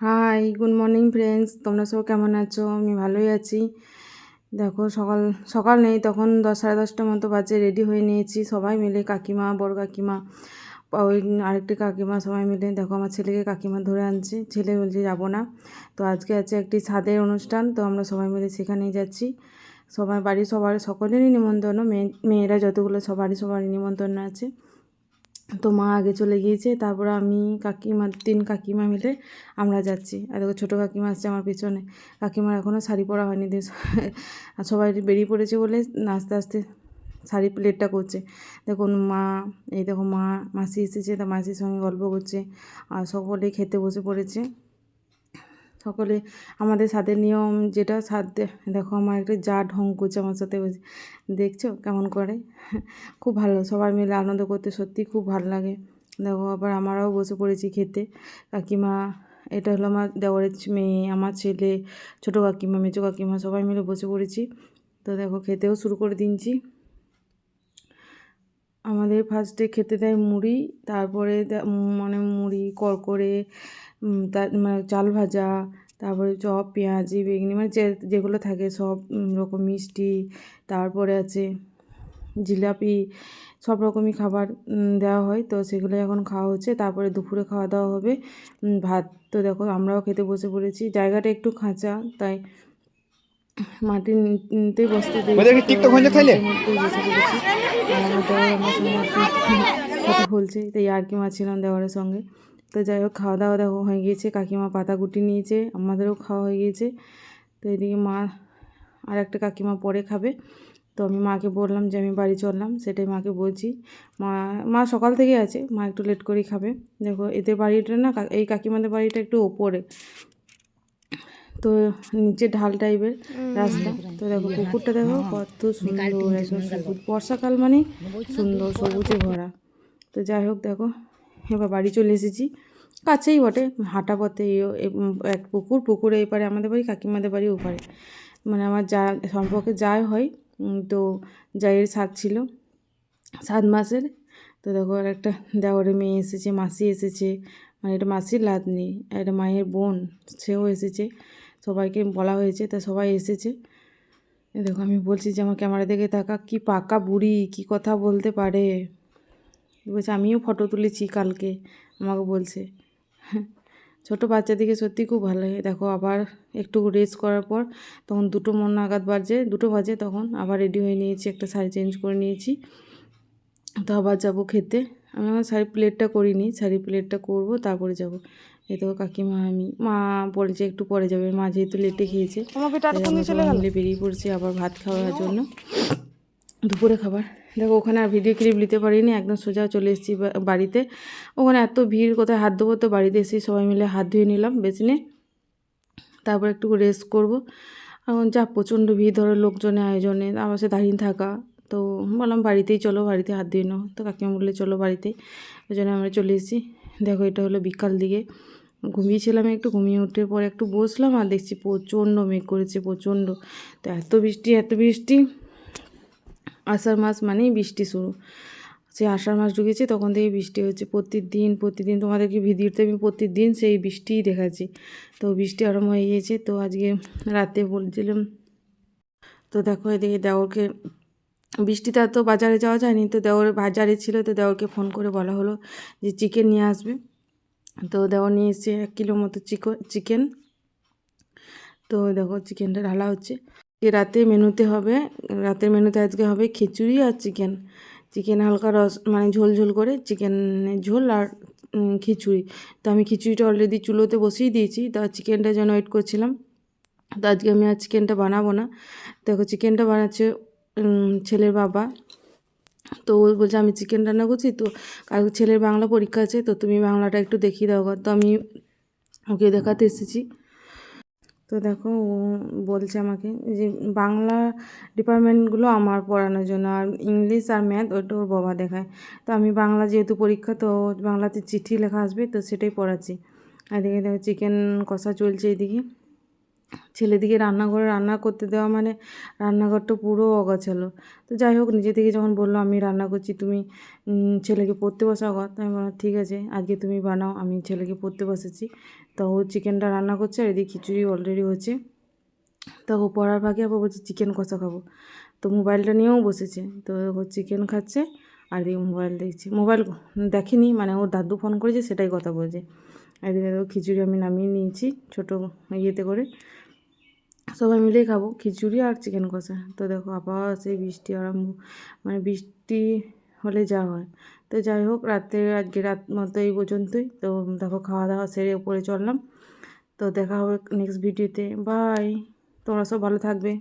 High, good morning friends. তোমরা সব কেমন আছো? আমি ভালোই আছি। দেখো সকাল সকাল নেই, তখন 10 সাড়ে 10টার মতো বাজে। রেডি হয়ে নিয়েছি সবাই মিলে, কাকিমা, বড় কাকিমা, ওই আরেকটি কাকিমা, সবাই মিলে। দেখো আমার ছেলেকে কাকিমা ধরে আনছে, ছেলে বলছে যাবো না। তো আজকে আছে একটি ছাদের অনুষ্ঠান, তো আমরা সবাই মিলে সেখানেই যাচ্ছি। সবার বাড়ি সবার সকলেরই নিমন্ত্রণ, মেয়েরা যতগুলো সবারই নিমন্ত্রণ আছে। তো মা আগে চলে গিয়েছে, তারপর আমি, কাকিমা, 3 কাকিমা মিলে আমরা যাচ্ছি। আর দেখো ছোটো কাকিমা আসছে আমার পিছনে। কাকিমার এখনও শাড়ি পরা হয়নি, আর সবাই বেরিয়ে পড়েছে বলে আস্তে আস্তে শাড়ি প্লেটটা করছে। দেখুন মা, এই দেখো মা, মাসি এসেছে, তা মাসির সঙ্গে গল্প করছে, আর সকলেই খেতে বসে পড়েছে। সকলে আমাদের স্বাদের নিয়ম যেটা, দেখো আমার একটা যা ঢং করছে আমার সাথে, দেখছো কেমন করে। খুব ভালো, সবাই মিলে আনন্দ করতে সত্যি খুব ভালো লাগে। দেখো আবার আমরাও বসে পড়েছি খেতে। কাকিমা, এটা হলো আমার দেওরের মেয়ে, আমার ছেলে, ছোটো কাকিমা, মেজো কাকিমা, সবাই মিলে বসে পড়েছি। তো দেখো খেতেও শুরু করে দিচ্ছি। আমাদের ফার্স্টে খেতে দেয় মুড়ি, তারপরে মানে মুড়ি, করকরে, তার মানে চাল ভাজা, তারপরে চপ, পেঁয়াজি, বেগুনি, মানে যেগুলো থাকে সব রকম মিষ্টি, তারপরে আছে জিলাপি, সব রকমই খাবার দেওয়া হয়। তো সেগুলো এখন খাওয়া হচ্ছে। তারপরে দুপুরে খাওয়া দাওয়া হবে ভাত। তো দেখো আমরাও খেতে বসে পড়েছি। জায়গাটা একটু খাঁচা, তাই মাটির নিতেই বসতে দিয়েছে, তো নিচের মধ্যেই বসে পড়েছি। আর আমার দেওর আমার সঙ্গে একটু কথা বলছে, তাই আর কি মারছিলাম দেওয়ারের সঙ্গে। তো যাই হোক, খাওয়া দাওয়া দেখো হয়ে গিয়েছে, কাকিমা পাতা কুটি নিয়েছে, আমাদেরও খাওয়া হয়ে গিয়েছে। তো এদিকে মা আর একটা কাকিমা পরে খাবে। তো আমি মাকে বললাম যে আমি বাড়ি চললাম, সেটাই মাকে বলছি। মা মা সকাল থেকে আছে, মা একটু লেট করেই খাবে। দেখো এদের বাড়িটা না, এই কাকিমাদের বাড়িটা একটু ওপরে, তো নিচে ঢাল টাইপের রাস্তা। তো দেখো পুকুরটা দেখো কত সুন্দর, একদম সবুজ, বর্ষাকাল মানে সুন্দর সবুজে ভরা। তো যাই হোক দেখো, এবার বাড়ি চলে এসেছি। কাছেই বটে, হাঁটা পথে এক পুকুরে এপারে আমাদের বাড়ি, কাকিমাদের বাড়ি ওপারে। মানে আমার যা সম্পর্কে যাই হয়, তো জায়ের সাত ছিল 7 মাসের। তো দেখো আর একটা দেওরের মেয়ে এসেছে, মাসি এসেছে, মানে এটা মাসির লাদনি, এটা মায়ের বোন, সেও এসেছে। সবাইকে বলা হয়েছে, তা সবাই এসেছে। দেখো আমি বলছি যে আমার ক্যামেরা দেখে তাকা, কি পাকা বুড়ি, কি কথা বলতে পারে। বলছে আমিও ফটো তুলেছি কালকে, আমাকে বলছে। ছোটো বাচ্চাদিকে সত্যি খুব ভালো লাগে। দেখো আবার একটু রেস্ট করার পর, তখন 2টো নাগাদ বাজে, 2টো বাজে, তখন আবার রেডি হয়ে নিয়েছি, একটা শাড়ি চেঞ্জ করে নিয়েছি। তো আবার যাবো খেতে। আমি আমার শাড়ি প্লেটটা করিনি, শাড়ি প্লেটটা করবো তারপরে যাব। এই তো কাকিমা, আমি, মা বলছে একটু পরে যাবে, মা যেহেতু লেটে খেয়েছে, তাই আমরা সবাই মিলে বেরিয়ে পড়ছি আবার ভাত খাওয়ার জন্য, দুপুরে খাবার। দেখো ওখানে আর ভিডিও ক্লিপ নিতে পারিনি, একদম সোজা চলে এসেছি বাড়িতে। ওখানে এত ভিড়, কোথায় হাত দেবো, তো বাড়িতে এসে সবাই মিলে হাত ধুয়ে নিলাম বেসিনে, তারপর একটু রেস্ট করবো। এখন যা প্রচণ্ড ভিড়, ধরো লোকজনের আয়োজনে আমার সে দাঁড়িয়ে থাকা, তো বললাম বাড়িতেই চলো, বাড়িতে হাত দিয়ে নাও। তো কাকিমা বললে চলো বাড়িতে, ওই জন্য আমরা চলে এসেছি। দেখো এটা হলো বিকাল দিকে, ঘুমিয়েছিলাম একটু, ঘুমিয়ে উঠে পরে একটু বসলাম, আর দেখছি প্রচণ্ড মেঘ করেছে, প্রচণ্ড। তো এত বৃষ্টি, এত বৃষ্টি, আষাঢ় মাস মানেই বৃষ্টি শুরু। সে আষাঢ় মাস ঢুকেছে তখন থেকে বৃষ্টি হচ্ছে প্রতিদিন তোমাদেরকে ভিডিওতে আমি প্রতিদিন সেই বৃষ্টিই দেখাচ্ছি। তো বৃষ্টি আরম্ভ হয়ে গিয়েছে। তো আজকে রাতে বলছিলাম, তো দেখো এদিকে দেওরকে, বৃষ্টিতে তো বাজারে যাওয়া যায়নি, তো দেওর বাজারে ছিল, তো দেওরকে ফোন করে বলা হলো যে চিকেন নিয়ে আসবে। তো দেওর নিয়ে এসছে 1 কিলো মতো চিকেন। তো দেখো চিকেনটা ঢালা হচ্ছে। রাতে মেনুতে হবে, রাতের মেনুতে আজকে হবে খিচুড়ি আর চিকেন হালকা রস, মানে ঝোল ঝোল করে, চিকেনের ঝোল আর খিচুড়ি। তো আমি খিচুড়িটা অলরেডি চুলোতে বসিয়ে দিয়েছি, তো চিকেনটা যেন ওয়েট করছিলাম। তো আজকে আমি আর চিকেনটা বানাবো না। দেখো চিকেনটা বানাচ্ছে ছেলের বাবা। তো ও বলছে আমি চিকেন রান্না করছি, তো কালকে ছেলের বাংলা পরীক্ষা আছে, তো তুমি বাংলাটা একটু দেখিয়ে দাও। তো আমি ওকে দেখাতে এসেছি। তো দেখো ও বলছে আমাকে যে বাংলা ডিপার্টমেন্টগুলো আমার পড়ানোর জন্য, আর ইংলিশ আর ম্যাথ ওইটা ওর বাবা দেখায়। তো আমি বাংলা যেহেতু পরীক্ষা, তো বাংলাতে চিঠি লেখা আসবে, তো সেটাই পড়াচ্ছি। আর এদিকে দেখো চিকেন কষা চলছে এদিকে। ছেলেদিকে রান্নাঘরে রান্না করতে দেওয়া মানে রান্নাঘরটা পুরো অগোছালো। তো যাই হোক, নিজে থেকে যখন বললো আমি রান্না করছি, তুমি ছেলেকে পড়তে বসাও গো। তো আমি বললাম ঠিক আছে, আজকে তুমি বানাও, আমি ছেলেকে পড়তে বসেছি। তো ও চিকেনটা রান্না করছে আর এদিকে খিচুড়ি অলরেডি হচ্ছে। তো ও পড়ার ফাঁকে আবার বলছে চিকেন কষা খাবো। তো মোবাইলটা নিয়েও বসেছে। তো ও চিকেন খাচ্ছে আর এদিকে মোবাইল দেখছে। মোবাইল দেখেনি, মানে ওর দাদু ফোন করেছে সেটাই কথা বলছে। এদিকে দেখো খিচুড়ি আমি নামিয়ে নিয়েছি ছোটো ইয়েতে করে, সবাই মিলেই খাবো খিচুড়ি আর চিকেন কষা। তো দেখো আবার সেই বৃষ্টি আরম্ভ, মানে বৃষ্টি হলে যা হয়। তো যাই হোক, রাতে আজকে রাত মতো এই পর্যন্তই। তো দেখো খাওয়া দাওয়া সেরে উপরে চললাম। তো দেখা হবে নেক্সট ভিডিওতে। বাই, তোমরা সব ভালো থাকবে।